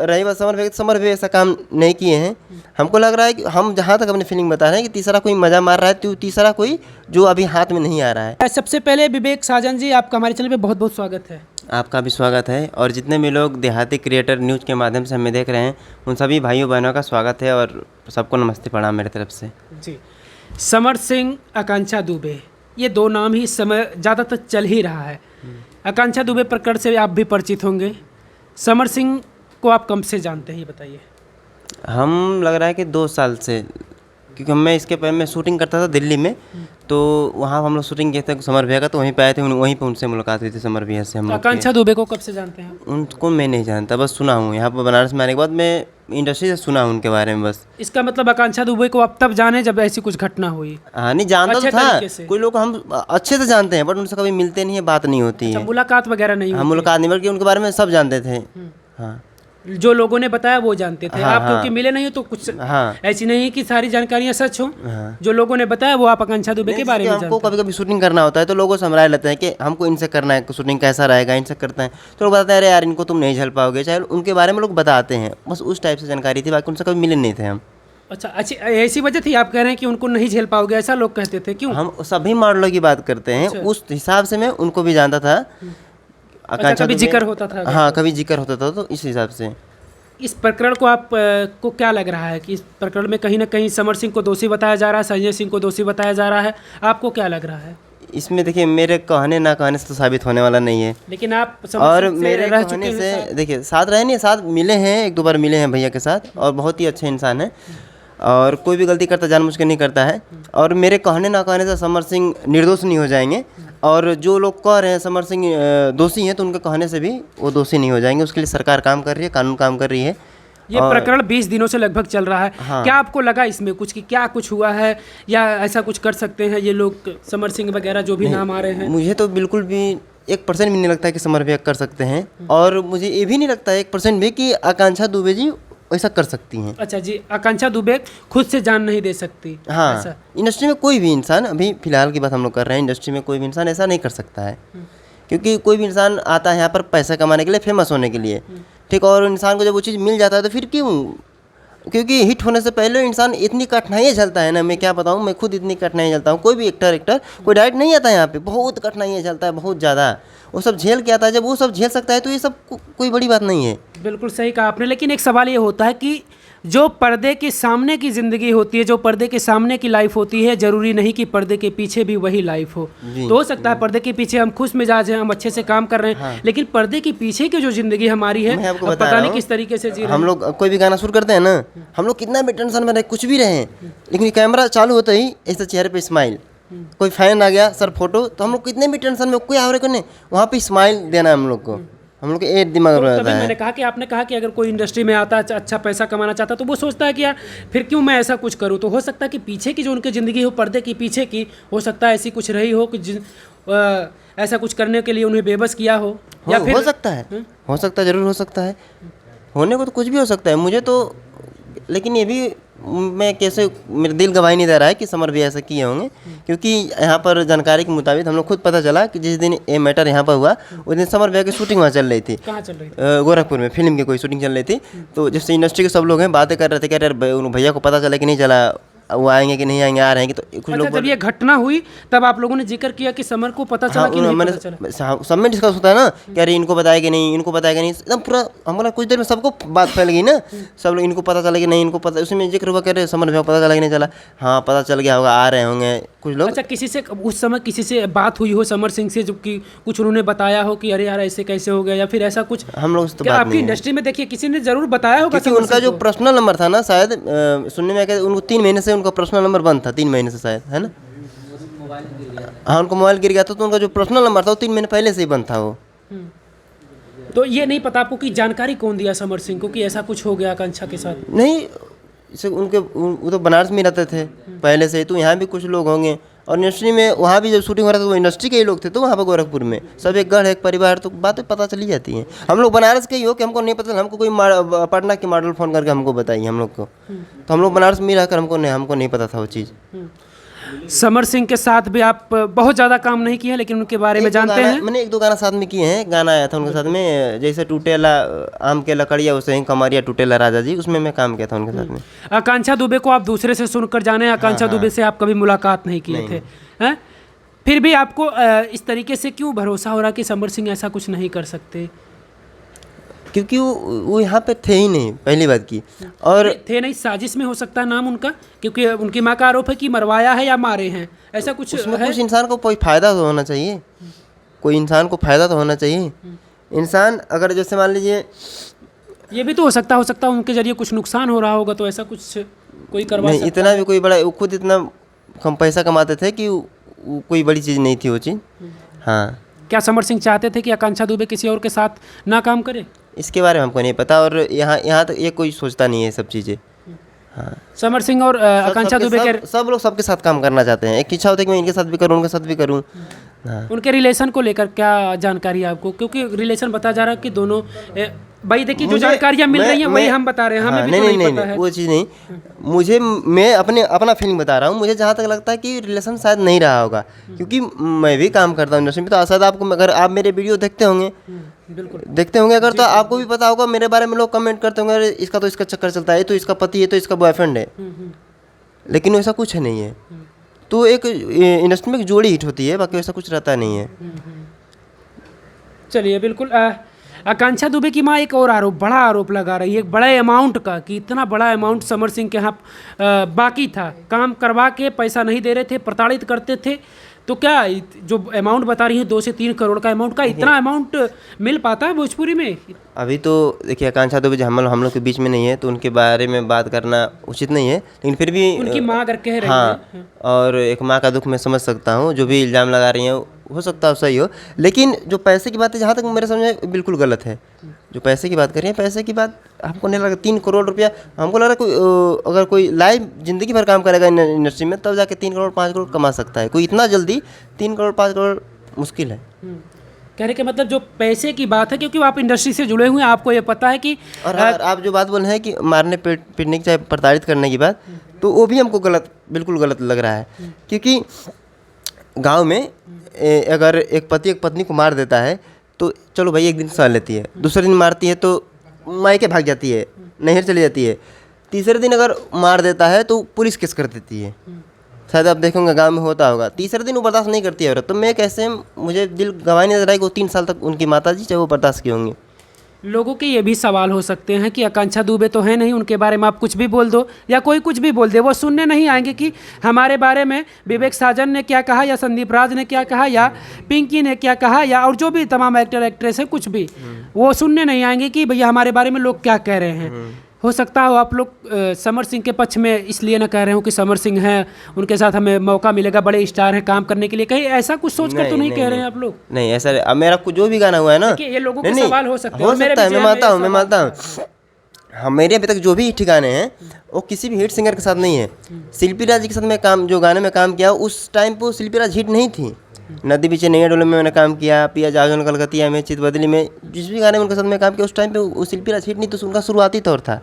रही बात समर भी ऐसा काम नहीं किए हैं। हमको लग रहा है कि हम जहाँ तक अपनी फीलिंग बता रहे हैं कि तीसरा कोई मज़ा मार रहा है, तो तीसरा कोई जो अभी हाथ में नहीं आ रहा है। सबसे पहले विवेक साजन जी, आपका हमारे चैनल पे बहुत बहुत स्वागत है। आपका भी स्वागत है, और जितने भी लोग देहाती क्रिएटर न्यूज़ के माध्यम से हमें देख रहे हैं उन सभी भाइयों बहनों का स्वागत है, और सबको नमस्ते प्रणाम मेरे तरफ से जी। समर सिंह, आकांक्षा दुबे, ये दो नाम ही समय ज़्यादातर चल ही रहा है। आकांक्षा दुबे प्रकरण से आप भी परिचित होंगे, समर सिंह को आप कब से जानते हैं ये बताइए। हम लग रहा है कि 2 साल से, क्योंकि मैं इसके पहले मैं शूटिंग करता था दिल्ली में, तो वहाँ हम लोग शूटिंग किए थे समर भैया का, तो वहीं पे आए थे, वहीं पे उनसे मुलाकात हुई थी समर भैया से हम लोग। आकांक्षा दुबे को कब से जानते हैं? उनको मैं नहीं जानता, बस सुना हूँ। यहाँ पर बनारस में आने के बाद मैं इंडस्ट्री से सुना हूँ उनके बारे में बस। इसका मतलब आकांक्षा दुबे को आप तब जाने जब ऐसी कुछ घटना हुई? हाँ, नहीं जानता अच्छे तो था, तरीके से। कोई लोग हम अच्छे से जानते हैं, बट उनसे कभी मिलते नहीं है, बात नहीं होती है। मुलाकात वगैरह नहीं हाँ, हुई? मुलाकात नहीं, बल्कि उनके बारे में सब जानते थे। हाँ, जो लोगों ने बताया वो जानते थे। हाँ, आप क्योंकि हाँ। मिले नहीं हो तो कुछ हाँ, ऐसी नहीं है कि सारी जानकारियां सच हो। हाँ। जो लोगों ने बताया वो आप आकांक्षा दुबे के बारे में हमको जानते कभी कभी शूटिंग करना होता है तो लोगों से हम राय लेते हैं कि हमको इनसे करना है, शूटिंग कैसा रहेगा, इनसे करते हैं, तो लोग बताते हैं अरे यार इनको तुम नहीं झेल पाओगे, चाहे उनके बारे में लोग बताते हैं, बस उस टाइप से जानकारी थी, बाकी उनसे कभी मिले नहीं थे हम। अच्छा, अच्छी ऐसी वजह थी आप कह रहे हैं कि उनको नहीं झेल पाओगे, ऐसा लोग कहते थे? क्यों? हम सभी मॉडलों की बात करते हैं, अच्छा। उस हिसाब से मैं उनको भी जानता था। अच्छा, कभी जिक्र होता था? हाँ, कभी जिक्र होता था, तो इस हिसाब से। इस प्रकरण को आप को क्या लग रहा है कि इस प्रकरण में कहीं ना कहीं समर सिंह को दोषी बताया जा रहा है, संजय सिंह को दोषी बताया जा रहा है, आपको क्या लग रहा है? इसमें देखिए, मेरे कहने ना कहने से तो साबित होने वाला नहीं है, लेकिन आप समर और सिंह से मेरे रह कहने चुके से हैं। देखिए, साथ रहे नहीं, साथ मिले हैं, 1-2 बार मिले हैं भैया के साथ, और बहुत ही अच्छे इंसान हैं, और कोई भी गलती करता जानबूझ के नहीं करता है, और मेरे कहने ना कहने से समर सिंह निर्दोष नहीं हो जाएंगे, और जो लोग कह रहे हैं समर सिंह दोषी हैं, तो उनके कहने से भी वो दोषी नहीं हो जाएंगे। उसके लिए सरकार काम कर रही है, कानून काम कर रही है। ये प्रकरण 20 दिनों से लगभग चल रहा है। हाँ। क्या आपको लगा इसमें कुछ कि क्या कुछ हुआ है, या ऐसा कुछ कर सकते हैं ये लोग, समर सिंह वगैरह जो भी नाम आ रहे हैं? मुझे तो बिल्कुल भी 1% भी नहीं लगता है कि समर भैया कर सकते हैं, और मुझे ये भी नहीं लगता है 1% भी कि आकांक्षा दुबे जी ऐसा कर सकती हैं। अच्छा जी, आकांक्षा दुबे खुद से जान नहीं दे सकती? हाँ, ऐसा? इंडस्ट्री में कोई भी इंसान, अभी फिलहाल की बात हम लोग कर रहे हैं, इंडस्ट्री में कोई भी इंसान ऐसा नहीं कर सकता है, क्योंकि कोई भी इंसान आता है यहाँ पर पैसा कमाने के लिए, फेमस होने के लिए, ठीक, और इंसान को जब वो चीज़ मिल जाता है तो फिर क्यों, क्योंकि हिट होने से पहले इंसान इतनी कठिनाइयाँ झेलता है ना, मैं क्या बताऊँ, मैं खुद इतनी कठिनाइयाँ झेलता हूँ। कोई भी एक्टर कोई डायरेक्ट नहीं आता है यहाँ पे, बहुत कठिनाइयाँ झेलता है, बहुत ज़्यादा, वो सब झेल के आता है। जब वो सब झेल सकता है तो ये सब कोई बड़ी बात नहीं है। बिल्कुल सही कहा आपने, लेकिन एक सवाल ये होता है कि जो पर्दे के सामने की ज़िंदगी होती है, जो पर्दे के सामने की लाइफ होती है, ज़रूरी नहीं कि पर्दे के पीछे भी वही लाइफ हो। तो हो सकता है पर्दे के पीछे हम खुश मिजाज हैं, हम अच्छे से काम कर रहे हैं, हाँ। लेकिन पर्दे के पीछे की जो ज़िंदगी हमारी है, मैं आपको अब बता पता रहा नहीं हूँ, किस तरीके से जी रहे हम हैं। लोग कोई भी गाना शुरू करते हैं ना, हम लोग कितना भी टेंशन में रहे, कुछ भी रहे, लेकिन कैमरा चालू होता ही ऐसे चेहरे पे स्माइल, कोई फैन आ गया सर फोटो, तो हम लोग कितने भी टेंशन में, कोई आ रहे को नहीं, वहाँ पे स्माइल देना है हम लोग को, हम लोग के एक दिमाग में तो रहता तभी है। मैंने कहा कि आपने कहा कि अगर कोई इंडस्ट्री में आता है, अच्छा पैसा कमाना चाहता है, तो वो सोचता है कि यार फिर क्यों मैं ऐसा कुछ करूँ। तो हो सकता है कि पीछे की जो उनकी ज़िंदगी हो, पर्दे की पीछे की, हो सकता है ऐसी कुछ रही हो कि ऐसा कुछ करने के लिए उन्हें बेबस किया हो, या फिर हो सकता है, हो सकता है, जरूर हो सकता है, होने को तो कुछ भी हो सकता है। मुझे तो, लेकिन ये भी मैं कैसे, मेरा दिल गवाही नहीं दे रहा है कि समर भी ऐसा किए होंगे, क्योंकि यहाँ पर जानकारी के मुताबिक हम लोग खुद पता चला कि जिस दिन ये मैटर यहाँ पर हुआ, उस दिन समर भैया की शूटिंग वहाँ चल रही थी। कहाँ चल रही थी? गोरखपुर में फिल्म की कोई शूटिंग चल रही थी। तो जैसे इंडस्ट्री के सब लोग हैं, बातें कर रहे थे कि यार भैया को पता चला कि नहीं चला, वो आएंगे कि नहीं आएंगे, आ रहे हैं कि, तो कुछ अच्छा, लोग जब ये घटना हुई तब आप लोगों ने जिक्र किया कि समर को पता चला कि नहीं मैंने पता चला? सब में डिस्कस होता है ना कि अरे इनको बताया कि नहीं, इनको बताया कि नहीं, एकदम पूरा हमारा कुछ देर में सबको बात फैल गई ना, सब लोग इनको पता चला कि नहीं, इनको पता, उसमें जिक्र हुआ, कह रहे समर भैया पता चला कि नहीं चला, हाँ पता चल गया होगा, आ रहे होंगे कुछ लोग। अच्छा, किसी से उस समय किसी से बात हुई हो समर सिंह से, जो कि कुछ उन्होंने बताया हो कि अरे यार ऐसे कैसे हो गया, या फिर ऐसा कुछ? हम लोग से तो क्या बात आपकी नहीं है, इंडस्ट्री में देखिए किसी ने जरूर बताया होगा, क्योंकि समर उनका सिंह जो को। पर्सनल नंबर था ना, शायद सुनने में आया कि उनको 3 महीने से उनका पर्सनल नंबर बंद था, 3 महीने से शायद, है ना। हाँ, उनको मोबाइल गिर गया था, तो उनका जो पर्सनल नंबर था वो 3 महीने पहले से ही बंद था वो। तो ये नहीं पता आपको कि जानकारी कौन दिया समर सिंह को कि ऐसा कुछ हो गया आकांक्षा के साथ? नहीं, इसे वो तो बनारस में रहते थे पहले से, तो यहाँ भी कुछ लोग होंगे, और इंडस्ट्री में वहाँ भी जब शूटिंग हो रहा था तो वो इंडस्ट्री के ही लोग थे, तो वहाँ पर गोरखपुर में सब एक गढ़ एक परिवार, तो बातें पता चली जाती हैं। हम लोग बनारस के ही हो कि हमको नहीं पता, हमको कोई पटना के मॉडल फ़ोन करके हमको बताइए हम लोग को, तो हम लोग बनारस में रहकर हमको नहीं पता था वो चीज़। समर सिंह के साथ भी आप बहुत ज़्यादा काम नहीं किए हैं, लेकिन उनके बारे में जानते हैं। मैंने 1-2 गाना साथ में किए हैं। गाना आया था उनके साथ में, जैसे टूटेला आम के लकड़िया उसे ही कमरिया टूटेला राजा जी, उसमें मैं काम किया था उनके साथ में। आकांक्षा दुबे को आप दूसरे से सुनकर जाने, आकांक्षा दुबे से आप कभी मुलाकात नहीं किए थे, हैं? फिर भी आपको इस तरीके से क्यों भरोसा हो रहा कि समर सिंह ऐसा कुछ नहीं कर सकते? क्योंकि वो यहाँ पे थे ही नहीं, पहली बात की। और थे नहीं, साजिश में हो सकता है नाम उनका, क्योंकि उनकी माँ का आरोप है कि मरवाया है या मारे हैं, ऐसा कुछ उसमें है? कुछ इंसान को कोई फ़ायदा तो होना चाहिए, कोई इंसान को फ़ायदा तो होना चाहिए। इंसान अगर जैसे मान लीजिए, ये भी तो हो सकता है उनके जरिए कुछ नुकसान हो रहा होगा, तो ऐसा कुछ कोई करवा नहीं, सकता इतना भी कोई बड़ा, वो खुद इतना कम पैसा कमाते थे कि वो कोई बड़ी चीज़ नहीं थी वो चीज़। हाँ, क्या समर सिंह चाहते थे कि आकांक्षा दुबे किसी और के साथ ना काम करे? इसके बारे में हमको नहीं पता, और यहाँ तक ये कोई सोचता नहीं है ये सब चीज़ें। हाँ, समर सिंह और आकांक्षा दुबे के सब लोग सबके साथ काम करना चाहते हैं। एक इच्छा होती है कि मैं इनके साथ भी करूँ, उनके साथ भी करूँ। हाँ, उनके रिलेशन को लेकर क्या जानकारी है आपको? क्योंकि रिलेशन बता जा रहा है कि दोनों भाई देखिए, जो जानकारियाँ मिल रही हैं वही हम बता रहे हैं, हमें भी तो नहीं पता है। वो चीज़ नहीं, मैं अपना फीलिंग बता रहा हूँ। मुझे जहाँ तक लगता है कि रिलेशन शायद नहीं रहा होगा, क्योंकि मैं भी काम करता हूँ इंडस्ट्री में। तो शायद आपको, अगर आप मेरे वीडियो देखते होंगे, बिल्कुल देखते होंगे अगर, तो आपको भी पता होगा मेरे बारे में लोग कमेंट करते होंगे, अरे इसका तो इसका चक्कर चलता है, तो इसका पति है, तो इसका बॉयफ्रेंड है। लेकिन वैसा कुछ नहीं है। तो एक इंडस्ट्री में एक जोड़ी हिट होती है, बाकी वैसा कुछ रहता नहीं है। चलिए, बिल्कुल। आकांक्षा दुबे की माँ एक और बड़ा आरोप लगा रही है, एक बड़े अमाउंट का, कि इतना बड़ा अमाउंट समर सिंह के यहाँ बाकी था, काम करवा के पैसा नहीं दे रहे थे, प्रताड़ित करते थे। तो क्या जो अमाउंट बता रही है 2 से 3 करोड़ का अमाउंट, का इतना अमाउंट मिल पाता है भोजपुरी में? अभी तो देखिए, आकांक्षा दुबे हम लोग के बीच में नहीं है, तो उनके बारे में बात करना उचित नहीं है। लेकिन फिर भी उनकी माँ अगर कह रही हाँ, है, और एक माँ का दुख मैं समझ सकता हूँ। जो भी इल्ज़ाम लगा रही हैं हो सकता है सही हो, लेकिन जो पैसे की बात है, जहाँ तक मेरे समझ में बिल्कुल गलत है। जो पैसे की बात कर रही है, पैसे की बात हमको नहीं लगा 3 करोड़ रुपया। हमको लग रहा है कोई अगर कोई लाइव ज़िंदगी भर काम करेगा इंडस्ट्री में, तब जाके 3 करोड़ 5 करोड़ कमा सकता है। कोई इतना जल्दी 3 करोड़ 5 करोड़ मुश्किल है। कहने के मतलब जो पैसे की बात है, क्योंकि आप इंडस्ट्री से जुड़े हुए हैं, आपको ये पता है कि और आप जो बात बोल रहे हैं कि मारने पीटने की, चाहे प्रताड़ित करने की बात, तो वो भी हमको बिल्कुल गलत लग रहा है। क्योंकि गांव में अगर एक पति एक पत्नी को मार देता है, तो चलो भाई एक दिन सह लेती है, दूसरे दिन मारती है तो मायके भाग जाती है, नैहर चली जाती है। तीसरे दिन अगर मार देता है तो पुलिस केस कर देती है। शायद आप देखेंगे गांव में होता होगा। तीसरे दिन वो बर्दाश्त नहीं करती है औरत, तो मैं कैसे, मुझे दिल गवाही नहीं दे रहा है कि वो 3 साल तक उनकी माता जी चाहे वो बर्दाश्त की होंगी। लोगों के ये भी सवाल हो सकते हैं कि आकांक्षा दुबे तो है नहीं, उनके बारे में आप कुछ भी बोल दो या कोई कुछ भी बोल दे, वो सुनने नहीं आएंगे कि हमारे बारे में विवेक साजन ने क्या कहा, या संदीप राज ने क्या कहा, या पिंकी ने क्या कहा, या और जो भी तमाम एक्टर एक्ट्रेस है, कुछ भी वो सुनने नहीं आएंगे कि भैया हमारे बारे में लोग क्या कह रहे हैं। हो सकता है आप लोग समर सिंह के पक्ष में इसलिए ना कह रहे हो कि समर सिंह हैं, उनके साथ हमें मौका मिलेगा, बड़े स्टार हैं काम करने के लिए, कहीं ऐसा कुछ सोच कर तो नहीं कह रहे हैं आप लोग? नहीं, ऐसा अब मेरा कुछ जो भी गाना हुआ है ना, ये लोगों के सवाल हो सकते हैं, मैं मानता हूँ। हाँ, मेरे अभी तक जो भी हिट गाने हैं वो किसी भी हिट सिंगर के साथ नहीं है। शिल्पी राज के साथ मैं जो गाने में काम किया, उस टाइम पर शिल्पी राज हिट नहीं थी। नदी पीछे नैया डोले में मैंने काम किया, पिया जागन कलकतिया में, चित बदली में, जिस भी गाने में उनके साथ मैं काम किया, उस टाइम पे वो शिल्पी राज हिट नहीं, तो उनका शुरुआती तौर था।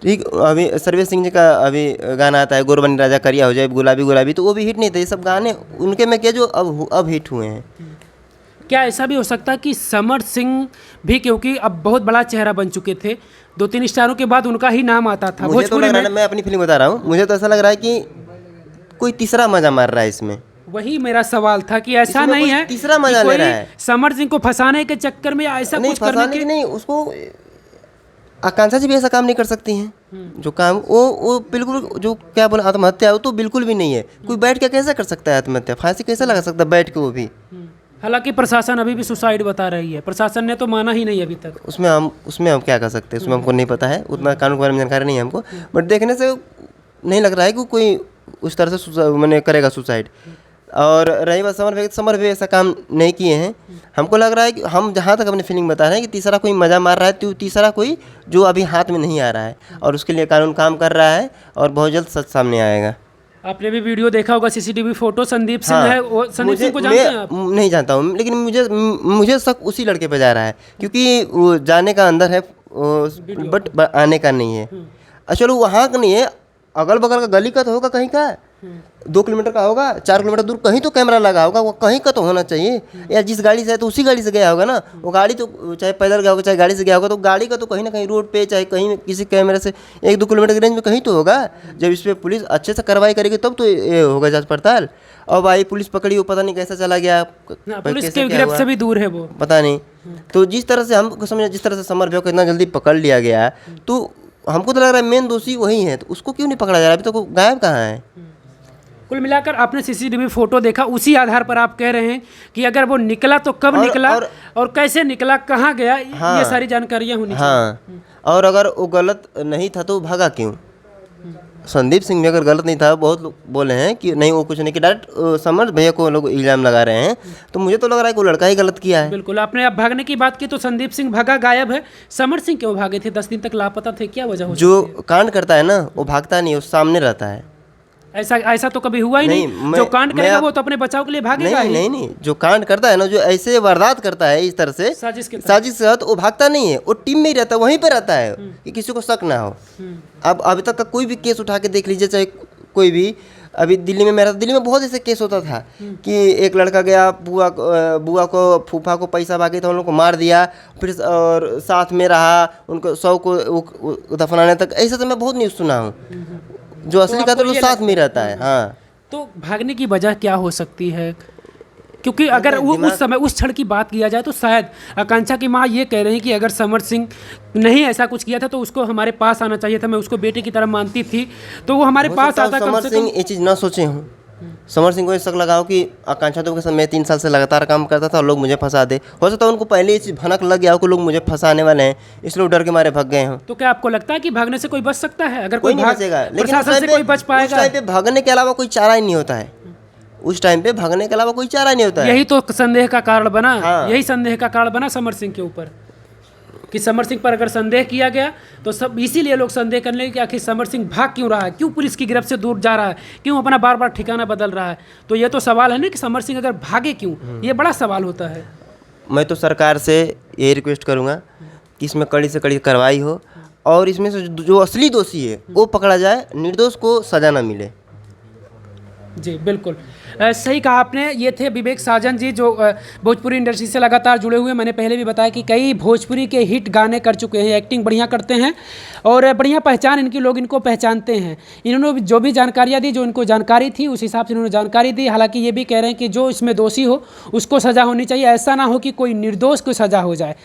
ठीक, अभी सर्वेश सिंह जी का अभी गाना आता है, गोरबनी राजा करिया हो जाए, गुलाबी गुलाबी, तो वो भी हिट नहीं थे। ये सब गाने उनके में किया जो अब हिट हुए हैं। क्या ऐसा भी हो सकता है कि समर सिंह भी, क्योंकि अब बहुत बड़ा चेहरा बन चुके थे, 2-3 स्टारों के बाद उनका ही नाम आता था भोजपुरी में? मैं अपनी फिल्म बता रहा हूँ, मुझे तो ऐसा लग रहा है कि कोई तीसरा मजा मार रहा है इसमें। वही मेरा सवाल था कि ऐसा नहीं है तीसरा मजा ले रहा है समर सिंह को फंसाने के चक्कर में, ऐसा कुछ करने के नहीं। उसको आकांक्षा जी भी ऐसा काम नहीं कर सकती हैं। जो काम वो बिल्कुल, जो क्या बोला आत्महत्या, वो तो बिल्कुल भी नहीं है। कोई बैठ के कैसे कर सकता है आत्महत्या, फांसी कैसे लगा सकता है बैठ के, वो भी। हालांकि प्रशासन अभी भी सुसाइड बता रही है, प्रशासन ने तो माना ही नहीं अभी तक। उसमें हम क्या कर सकते हैं, उसमें हमको नहीं पता है, उतना कानून के बारे में जानकारी नहीं है हमको। बट देखने से नहीं लग रहा है कि कोई उस तरह से मैंने करेगा सुसाइड। और रही बात समर भी ऐसा काम नहीं किए हैं। हमको लग रहा है कि हम जहाँ तक अपनी फीलिंग बता रहे हैं कि तीसरा कोई मज़ा मार रहा है, तो तीसरा कोई जो अभी हाथ में नहीं आ रहा है, और उसके लिए कानून काम कर रहा है, और बहुत जल्द सच सामने आएगा। आपने भी वीडियो देखा होगा, सीसीटीवी फोटो संदीप सिंह है, वो संदीप सिंह को जानते हैं आप? नहीं जानता हूँ, लेकिन मुझे शक उसी लड़के पे जा रहा है, क्योंकि वो जाने का अंदर है बट आने का नहीं है। चलो वहाँ का नहीं है, अगल बगल का गली का तो होगा कहीं का, 2 किलोमीटर का होगा, 4 किलोमीटर दूर कहीं तो कैमरा लगा होगा, वो कहीं का तो होना चाहिए। या जिस गाड़ी से है तो उसी गाड़ी से गया होगा ना, वो गाड़ी तो चाहे पैदल गया होगा चाहे गाड़ी से गया होगा, तो गाड़ी का तो कहीं ना कहीं रोड पे चाहे कहीं किसी कैमरे से 1-2 किलोमीटर की रेंज में कहीं तो होगा। जब इस पर पुलिस अच्छे से कार्रवाई करेगी तब तो ये होगा जांच पड़ताल। और भाई पुलिस पकड़ी, वो पता नहीं कैसा चला गया, पुलिस के गिरफ्त से भी दूर है वो, पता नहीं। तो जिस तरह से हमको समझ, जिस तरह से समर भैया को इतना जल्दी पकड़ लिया गया, तो हमको तो लग रहा है मेन दोषी वही है, तो उसको क्यों नहीं पकड़ा जा रहा? अभी तो गायब कहाँ है? कुल मिलाकर आपने सीसीटीवी फोटो देखा, उसी आधार पर आप कह रहे हैं कि अगर वो निकला तो कब निकला और कैसे निकला, कहाँ गया, ये सारी जानकारियाँ होनी चाहिए। हाँ, और अगर वो गलत नहीं था तो भागा क्यों? संदीप सिंह भी अगर गलत नहीं था, बहुत लोग बोले हैं कि नहीं वो कुछ नहीं, कि डायरेक्ट समर भैया को लोग इल्ज़ाम लगा रहे हैं, तो मुझे तो लग रहा है कि वो लड़का ही गलत किया है। बिल्कुल, आपने अब भागने की बात की तो संदीप सिंह भागा, गायब है। समर सिंह क्यों भागे थे? 10 दिन तक लापता थे, क्या वजह हो? जो कांड करता है ना वो भागता नहीं, वो सामने रहता है। ऐसा तो कभी हुआ ही नहीं। जो कांड करेगा वो तो अपने बचाव के लिए भागेगा ही। नहीं, जो कांड करता है ना, जो ऐसे वारदात करता है इस तरह से साजिश के तहत, वो भागता नहीं है, वो टीम में ही रहता है, वहीं पे रहता है कि किसी को शक ना हो। अब अभी तक का कोई भी केस उठा के देख लीजिए, चाहे कोई भी, अभी दिल्ली में बहुत ऐसे केस होता था कि एक लड़का गया, बुआ को फूफा को पैसा मांगे तो उन लोगों को मार दिया, फिर और साथ में रहा उनको 100 को दफनाने तक। ऐसा तो मैं बहुत न्यूज़ सुना हूँ। जो असली का तो साथ में रहता है। हाँ, तो भागने की वजह क्या हो सकती है? क्योंकि अगर उस समय उस क्षण की बात किया जाए तो शायद आकांक्षा की माँ ये कह रही हैं कि अगर समर सिंह नहीं ऐसा कुछ किया था तो उसको हमारे पास आना चाहिए था, मैं उसको बेटे की तरह मानती थी, तो वो हमारे पास आता। समर सिंह ये चीज़ ना सोचे हूँ। समर सिंह को ये शक लगाओ कि आकांक्षा तो के साथ मैं 3 साल से लगातार काम करता था और लोग मुझे फंसा दे। हो सकता है उनको पहले ये चीज़ भनक लग गया हो कि लोग मुझे फंसाने वाले हैं, इसलिए डर के मारे भाग गए हों। तो क्या आपको लगता है कि भागने से कोई बच सकता है? अगर कोई नहीं बचेगा, लेकिन प्रशासन से कोई बच पाएगा? उस टाइम पे भागने के अलावा कोई चारा ही नहीं होता है। उस टाइम पे भागने के अलावा कोई चारा नहीं होता है। यही तो संदेह का कारण बना। यही संदेह का कारण बना समर सिंह के ऊपर, कि समर सिंह पर अगर संदेह किया गया तो सब इसीलिए लोग संदेह करने लगे कि आखिर समर सिंह भाग क्यों रहा है, क्यों पुलिस की गिरफ्त से दूर जा रहा है, क्यों अपना बार बार ठिकाना बदल रहा है। तो ये तो सवाल है ना कि समर सिंह अगर भागे क्यों, ये बड़ा सवाल होता है। मैं तो सरकार से ये रिक्वेस्ट करूँगा कि इसमें कड़ी से कड़ी कार्रवाई हो और इसमें से जो असली दोषी है वो पकड़ा जाए, निर्दोष को सजा न मिले। जी बिल्कुल, सही कहा आपने। ये थे विवेक साजन जी, जो भोजपुरी इंडस्ट्री से लगातार जुड़े हुए। मैंने पहले भी बताया कि कई भोजपुरी के हिट गाने कर चुके हैं, एक्टिंग बढ़िया करते हैं और बढ़िया पहचान इनकी, लोग इनको पहचानते हैं। इन्होंने जो भी जानकारियाँ दी, जो इनको जानकारी थी उस हिसाब से इन्होंने जानकारी दी। हालांकि ये भी कह रहे हैं कि जो इसमें दोषी हो उसको सज़ा होनी चाहिए, ऐसा ना हो कि कोई निर्दोष को सज़ा हो जाए।